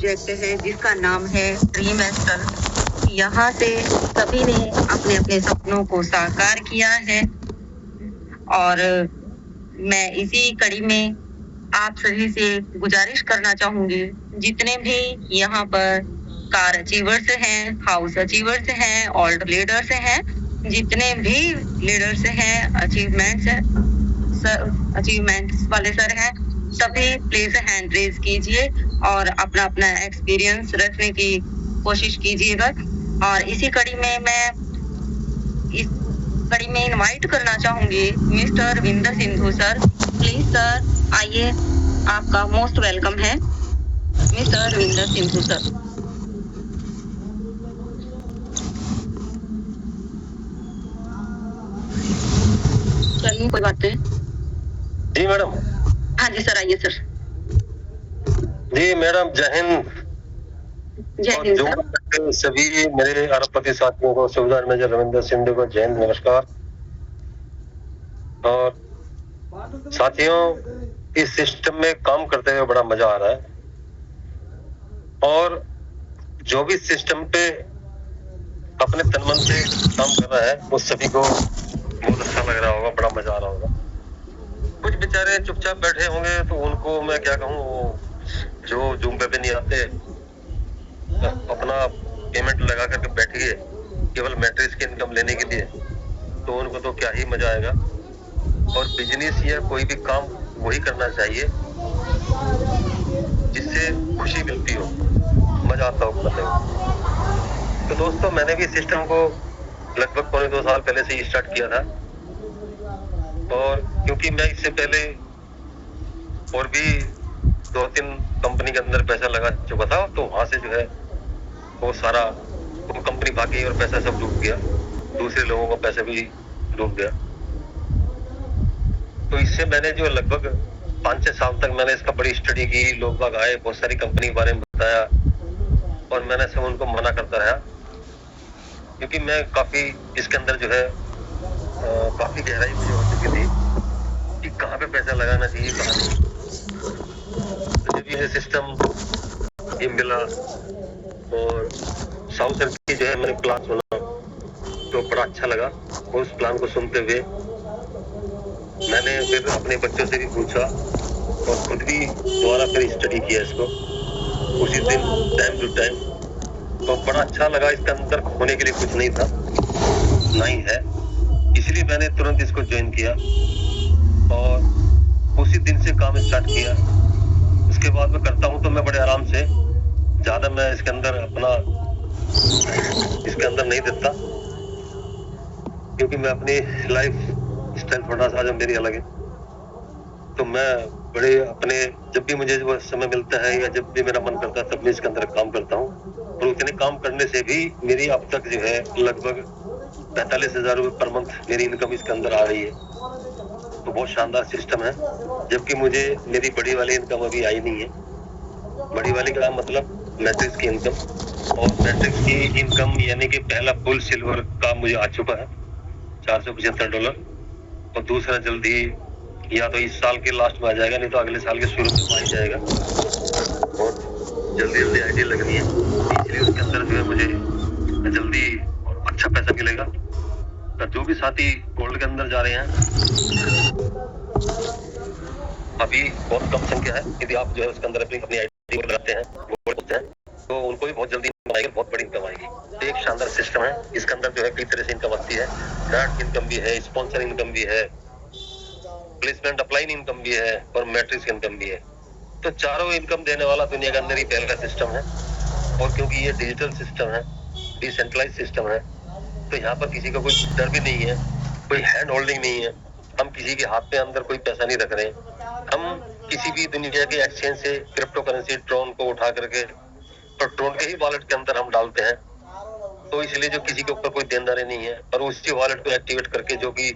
Project है जिसका नाम है ड्रीम एस्टर। यहाँ से सभी ने अपने अपने सपनों को साकार किया है और मैं इसी कड़ी में आप सभी से गुजारिश करना चाहूंगी, जितने भी यहाँ पर कार अचीवर्स हैं, हाउस अचीवर्स हैं, ऑल्ड लीडर्स हैं, जितने भी लीडर्स हैं, अचीवमेंट्स वाले सर हैं, सभी प्लीज हैंड रेज कीजिए और अपना अपना एक्सपीरियंस रखने की कोशिश कीजिएगा। और इसी कड़ी में मैं इनवाइट करना चाहूंगी mister Ravinder Sindhu sir. Please sir आइए, आपका मोस्ट वेलकम है मिस्टर रविंदर सिंधु सर। चलिए कोई बात नहीं। जी मैडम। हाँ जी सर, आइए सर। जी मैडम, जय हिंद। जय हिंद सर। सभी मेरे अरबपति साथियों को, सुबेदार मेजर रविंदर सिंधु को जय हिंद, नमस्कार। और साथियों, इस सिस्टम में काम करते हुए बड़ा मजा आ रहा है और जो भी सिस्टम पे अपने तन मन से काम कर रहा है वो सभी को बहुत अच्छा लग रहा होगा, बड़ा मजा आ रहा होगा। कुछ बेचारे चुपचाप बैठे होंगे तो उनको मैं क्या कहूँ, वो जो जूम पे भी नहीं आते, अपना पेमेंट लगा करके बैठ गए केवल मैट्रिक्स की इनकम लेने के लिए, तो उनको तो क्या ही मजा आएगा। और बिजनेस या कोई भी काम वही करना चाहिए जिससे खुशी मिलती हो, मजा आता हो करने में। तो दोस्तों, मैंने भी सिस्टम को लगभग 2 साल पहले से ही स्टार्ट किया था और क्योंकि मैं इससे पहले और भी 2-3 कंपनी के अंदर पैसा लगा चुका था, तो वहां से जो है वो सारा वो कंपनी भागी और पैसा सब डूब गया, दूसरे लोगों का पैसा भी डूब गया। तो इससे मैंने जो लगभग 5-6 साल तक मैंने इसका बड़ी स्टडी की, लोग बाग आए, बहुत सारी कंपनी के बारे में बताया और मैंने सब उनको मना करता रहा, क्योंकि मैं काफी इसके अंदर जो है काफी गहराई मुझे हो चुकी थी कि कहाँ पे पैसा लगाना चाहिए, कहाँ नहीं। तो जब ये सिस्टम ये मिला और साउथ सर की जो है मैंने प्लान सुना तो बड़ा अच्छा लगा और उस प्लान को सुनते हुए मैंने फिर अपने बच्चों से भी पूछा और खुद भी दोबारा फिर स्टडी किया इसको उसी दिन टाइम टू टाइम, तो बड़ा अच्छा लगा। इसके अंदर खोने के लिए कुछ नहीं था, नहीं है, इसलिए मैंने तुरंत इसको ज्वाइन किया और उसी दिन से काम स्टार्ट किया। उसके बाद मैं करता हूँ तो मैं बड़े आराम से, ज्यादा मैं इसके अंदर अपना इसके अंदर नहीं देता, क्योंकि मैं अपनी लाइफ स्टाइल थोड़ा सा जो मेरी अलग है, तो मैं बड़े अपने जब भी मुझे वो समय मिलता है या जब भी मेरा मन करता है तब मैं इसके अंदर काम करता हूँ। और उतने काम करने से भी मेरी अब तक जो है लगभग 45,000 रुपये पर मंथ मेरी इनकम इसके अंदर आ रही है, तो बहुत शानदार सिस्टम है। जबकि मुझे मेरी बड़ी वाली इनकम अभी आई नहीं है। बड़ी वाली का मतलब मैट्रिक्स की इनकम, और मैट्रिक्स की इनकम यानी कि पहला फुल सिल्वर का मुझे आ चुका है $475 और दूसरा जल्दी या तो इस साल के लास्ट में आ जाएगा, नहीं तो अगले साल के शुरू में आ जाएगा। बहुत जल्दी आईडी लगनी है, इसलिए उसके अंदर जो है मुझे जल्दी और अच्छा पैसा मिलेगा। तो जो भी साथी गोल्ड के अंदर जा रहे हैं, अभी बहुत कम संख्या है, यदि आप जो है उसके अंदर अपनी आईडी को लगाते हैं गोल्ड हैं, तो उनको भी बहुत जल्दी आएगी, बहुत बड़ी इनकम आएगी। तो एक शानदार सिस्टम है, इसके अंदर जो है कई तरह से इनकम आती है। ग्रांट इनकम भी है, स्पॉन्सर इनकम भी है, प्लेसमेंट अपलाइन इनकम भी है और मैट्रिक्स इनकम भी है। तो चारों इनकम देने वाला दुनिया के अंदर ही पहला सिस्टम है। और क्योंकि ये डिजिटल सिस्टम है, डिसेंट्रलाइज सिस्टम है, तो यहाँ पर किसी का कोई डर भी नहीं है, कोई हैंड होल्डिंग नहीं है। हम किसी के हाथ में अंदर कोई पैसा नहीं रख रहे, हम किसी भी दुनिया के एक्सचेंज से क्रिप्टो करेंसी ट्रोन को उठा करके और ट्रोन के ही वॉलेट के अंदर हम डालते हैं। तो इसलिए जो किसी के ऊपर कोई देनदारी नहीं है, और उसी वॉलेट को एक्टिवेट करके जो कि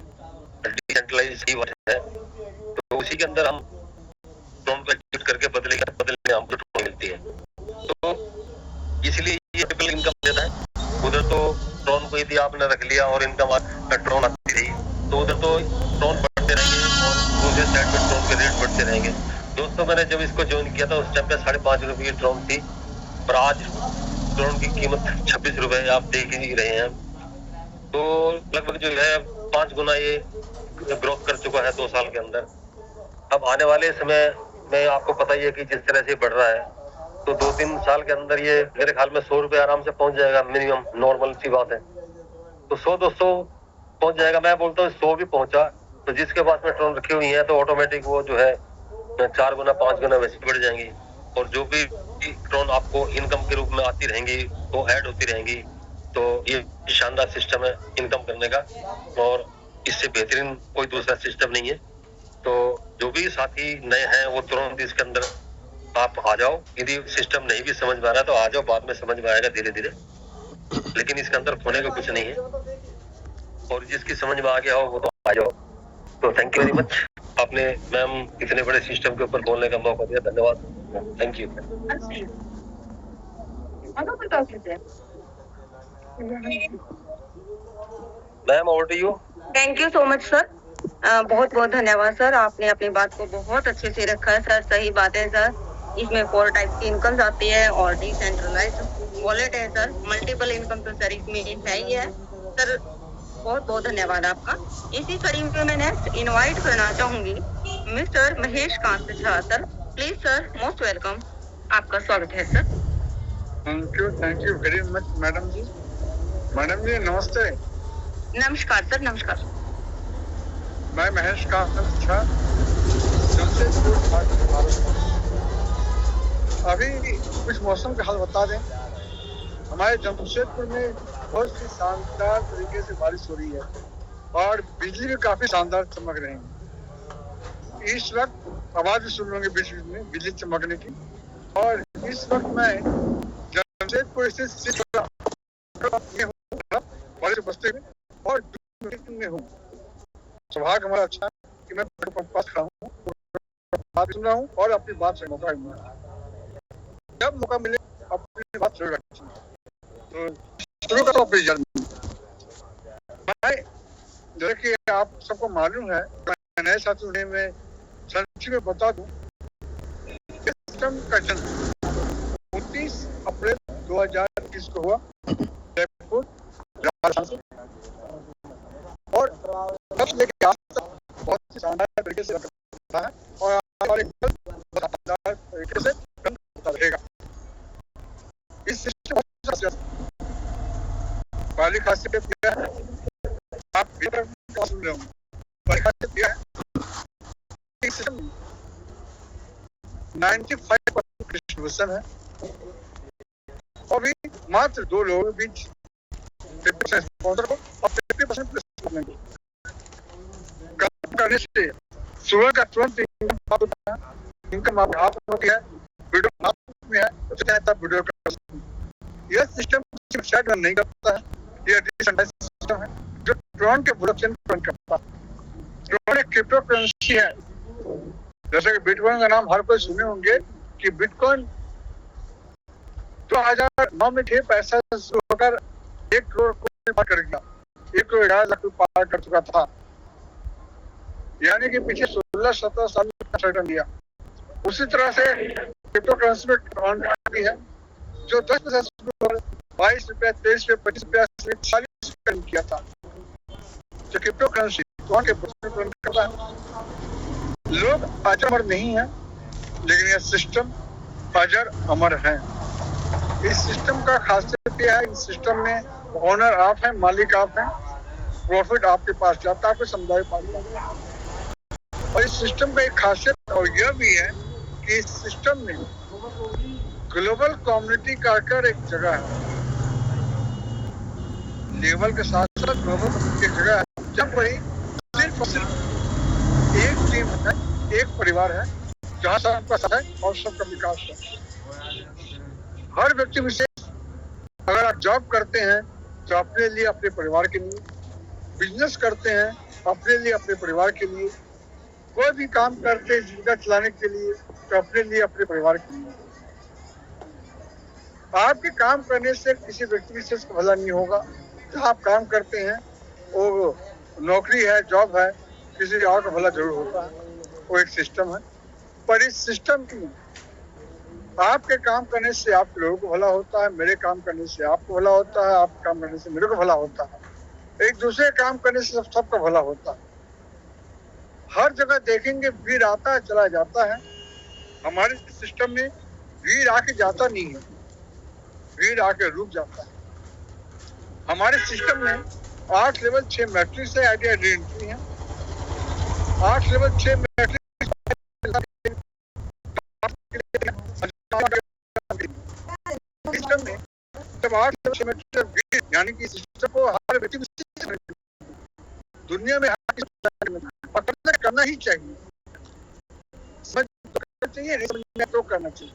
डिसेंट्रलाइज ही वॉलेट है, तो उसी के अंदर हम ट्रोन को एक्टिवेट करके बदले हमको ट्रोन मिलती है। तो इसलिए ये ट्रिपल इनकम देता है। उधर तो ट्रोन को यदि आपने रख लिया और इनकम ट्रोन आती रही, तो उधर तो ट्रोन बढ़ते रहेंगे और दूसरे साइड पे ट्रोन के रेट बढ़ते रहेंगे। दोस्तों, मैंने जब इसको ज्वाइन किया था उस टाइम पे 5.5 रुपए की ट्रोन थी पर आज ड्रोन की कीमत 26 रुपए आप देख ही रहे हैं। तो लगभग जो है 5 गुना ये ग्रोथ कर चुका है 2 साल के अंदर। अब आने वाले समय में आपको पता ही है कि जिस तरह से बढ़ रहा है, तो 2-3 साल के अंदर ये मेरे ख्याल में 100 रुपए आराम से पहुंच जाएगा, मिनिमम नॉर्मल सी बात है। तो 100-200 पहुंच जाएगा। मैं बोलता हूँ 100 भी पहुंचा तो जिसके पास में ड्रोन रखी हुई है तो ऑटोमेटिक वो जो है 4 गुना 5 गुना वैसे बढ़ जाएंगी। और जो भी ड्रोन आपको इनकम के रूप में आती रहेंगी वो ऐड होती रहेंगी। तो ये शानदार सिस्टम है इनकम करने का, और इससे बेहतरीन कोई दूसरा सिस्टम नहीं है। तो जो भी साथी नए हैं वो तुरंत इसके अंदर आप आ जाओ। यदि सिस्टम नहीं भी समझ में आ रहा तो आ जाओ, बाद में समझ में आएगा धीरे धीरे, लेकिन इसके अंदर खोने का कुछ नहीं है। और जिसकी समझ में आ गया हो वो तो आ जाओ। तो थैंक यू वेरी मच, आपने मैम इतने बड़े सिस्टम के ऊपर बोलने का मौका दिया, धन्यवाद, thank you. Ma'am over to you. Thank you so much sir, बहुत बहुत धन्यवाद सर, आपने अपनी बात को बहुत अच्छे से रखा है सर। सही बात है सर, इसमें 4 टाइप की इनकम्स आती है और डिसेंट्रलाइज्ड वॉलेट है सर, मल्टीपल इनकम तो सर इसमें है ही है सर। बहुत बहुत धन्यवाद आपका। इसी कड़ी में मैं नेक्स्ट इनवाइट करना चाहूंगी mister Mahesh Kant Jha sir, please sir, most welcome, आपका स्वागत है sir. Thank you very much madam ji. Madam ji नमस्ते। नमस्कार सर, नमस्कार। मैं महेश कांत झा, जमशेदपुर भारत। अभी कुछ मौसम का हाल बता दें। हमारे जमशेदपुर में बहुत सी शानदार तरीके से बारिश हो रही है और बिजली भी काफी शानदार चमक रही है। इस वक्त आवाज भी सुन लोगे बीच में बिजली चमकने की। और इस वक्त मैं जमशेदपुर स्थित बस्ती में और में हूँ। सौभाग्य हमारा अच्छा है कि मैं पास खड़ा हूँ, बात सुन रहा हूँ और अपनी बात से मौका मिल रहा है। जब मौका मिले अपनी बात शुरू रखी तो शुरू करो अपनी जर्नी। जैसे कि आप सबको मालूम है, मैं नए साथी में संक्षिप्त में बता दूं, सिस्टम का जन्म 29 अप्रैल 2021 को हुआ जयपुर राजस्थान से, और तब लेके आज तक बहुत ही शानदार तरीके से रखा है और आने वाले कल शानदार तरीके से रहेगा। इस सिस्टम पहली खासियत यह है, आप सुन रहे होंगे, पहली खासियत यह है सिस्टम 95% डिस्ट्रीब्यूशन है और भी मात्र 2 लोगों के बीच 50% स्पॉन्सर को और 50% प्लेसमेंट करने से सुबह का तुरंत इनकम आपके हाथ में होती है, वीडियो हाथ में है, तब वीडियो कर। यह सिस्टम वेबसाइट रन नहीं करता है, यह डिसेंट्रलाइज्ड सिस्टम है जो ड्रोन के प्रोडक्शन रन करता है। ड्रोन एक क्रिप्टो करेंसी है, जैसे कि बिटकॉइन का नाम हर कोई सुने होंगे कि बिटकॉइन 2009 में थे पैसा शुरू होकर 1 करोड़ को पार कर गया, 1 करोड़ 11 लाख पार कर चुका था, यानी कि पीछे 16-17 साल में रिटर्न दिया। उसी तरह से क्रिप्टो करेंसी में भी है जो 10 पैसा शुरू होकर 22 रुपया, 23 रुपया, 25 रुपया, 40 रुपया किया था। जो क्रिप्टो करेंसी करता है, लोग अजर अमर नहीं है, लेकिन यह सिस्टम अजर अमर है। इस सिस्टम का खासियत यह है, इस सिस्टम में ओनर आप हैं, मालिक आप हैं, प्रॉफिट आपके पास जाता है, आपके समुदाय पास जाता है। और इस सिस्टम का एक खासियत और यह भी है कि इस सिस्टम में ग्लोबल कम्युनिटी का आकर एक जगह है, लेवल के साथ साथ ग्लोबल कम्युनिटी की जगह है, जब वही सिर्फ और सिर्फ एक टीम है, एक परिवार है, जहाँ सबका साथ है और सबका विकास है। हर व्यक्ति विशेष, अगर आप जॉब करते हैं तो अपने लिए, अपने परिवार के लिए, बिजनेस करते हैं अपने लिए, अपने परिवार के लिए, कोई भी काम करते हैं जीविका चलाने के लिए तो अपने लिए, अपने परिवार के लिए। आपके काम करने से किसी व्यक्ति विशेष का भला नहीं होगा। जहाँ आप काम करते हैं वो नौकरी है, जॉब है, किसी और का भला जरूर होता है, वो एक सिस्टम है। पर इस सिस्टम की आपके काम करने से आप लोगों को भला होता है, मेरे काम करने से आपको भला होता है, आपके काम करने से मेरे को भला होता है, एक दूसरे काम करने से सबका भला होता है। हर जगह देखेंगे भीड़ आता है चला जाता है, हमारे सिस्टम में भीड़ आके जाता नहीं है, भीड़ आके रुक जाता है। हमारे सिस्टम में 8 लेवल 6 मैट्रिक्स है, आइडिया आइडेंटिटी है। 8 लेवल 6 मैट्रिक्स सिस्टम में जब 8 लेवल 6 मैट्रिक्स यानी कि सिस्टम को हर व्यक्ति दुनिया में करना ही चाहिए, चाहिए नहीं तो करना चाहिए,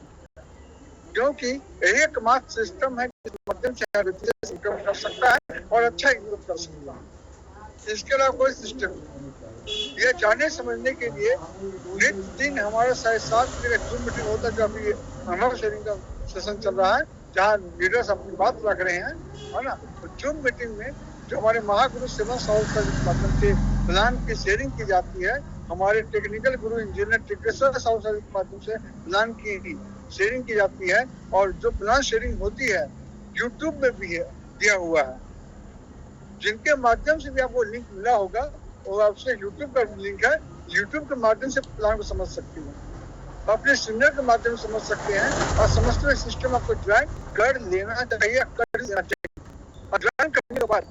क्योंकि एकमात्र सिस्टम है जिस माध्यम से हर व्यक्ति इनकम कर सकता है और अच्छा इनकम कर सकता है। इसके अलावा कोई सिस्टम नहीं। ये जानने समझने के लिए नित्य दिन हमारा 7:30 बजे का जूम मीटिंग होता है, जो अभी हमारा शेयरिंग का सेशन चल रहा है, जहाँ लीडर्स अपनी बात रख रहे हैं, है ना। तो जूम मीटिंग में जो हमारे महागुरु सेवा साउथ के माध्यम से प्लान की शेयरिंग की जाती है, हमारे टेक्निकल गुरु इंजीनियर टिग्रेश्वर साहु के माध्यम से प्लान की शेयरिंग की जाती है, और जो प्लान शेयरिंग होती है यूट्यूब में भी है दिया हुआ है, जिनके माध्यम से भी आपको लिंक मिला होगा, वो आपसे यूट्यूब का लिंक है, यूट्यूब के माध्यम से प्लान को समझ सकते हैं, अपने सीनियर के माध्यम से समझ सकते हैं, और समझते हुए सिस्टम आपको ज्वाइन कर लेना चाहिए, कर लेना चाहिए। और ज्वाइन करने के बाद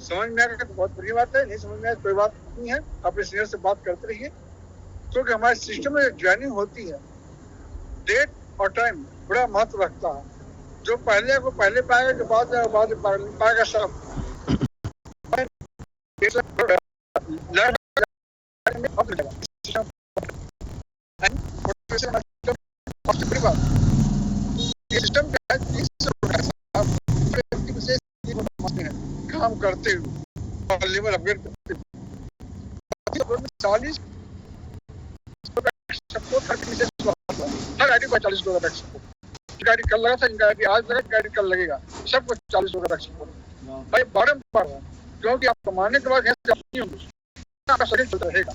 समझ में आएगा तो बहुत बड़ी बात है, नहीं समझ में आए कोई बात नहीं है, अपने सीनियर से बात करते रहिए, क्योंकि हमारे सिस्टम में ज्वाइनिंग होती है डेट और टाइम बड़ा महत्व रखता है। जो पहले को पहले पाएगा, जो बाद पाएगा सब। काम करते हुए लेवल अपग्रेड करते हुए 40 हर आईडी को 40 लोग रख सको। गाड़ी कल लगा था, इनका आईडी आज लगा, गाड़ी कल लगेगा, सबको 40 लोग रख सको भाई, बारम्बार, क्योंकि आप कमाने के बाद आपका शरीर चलता रहेगा।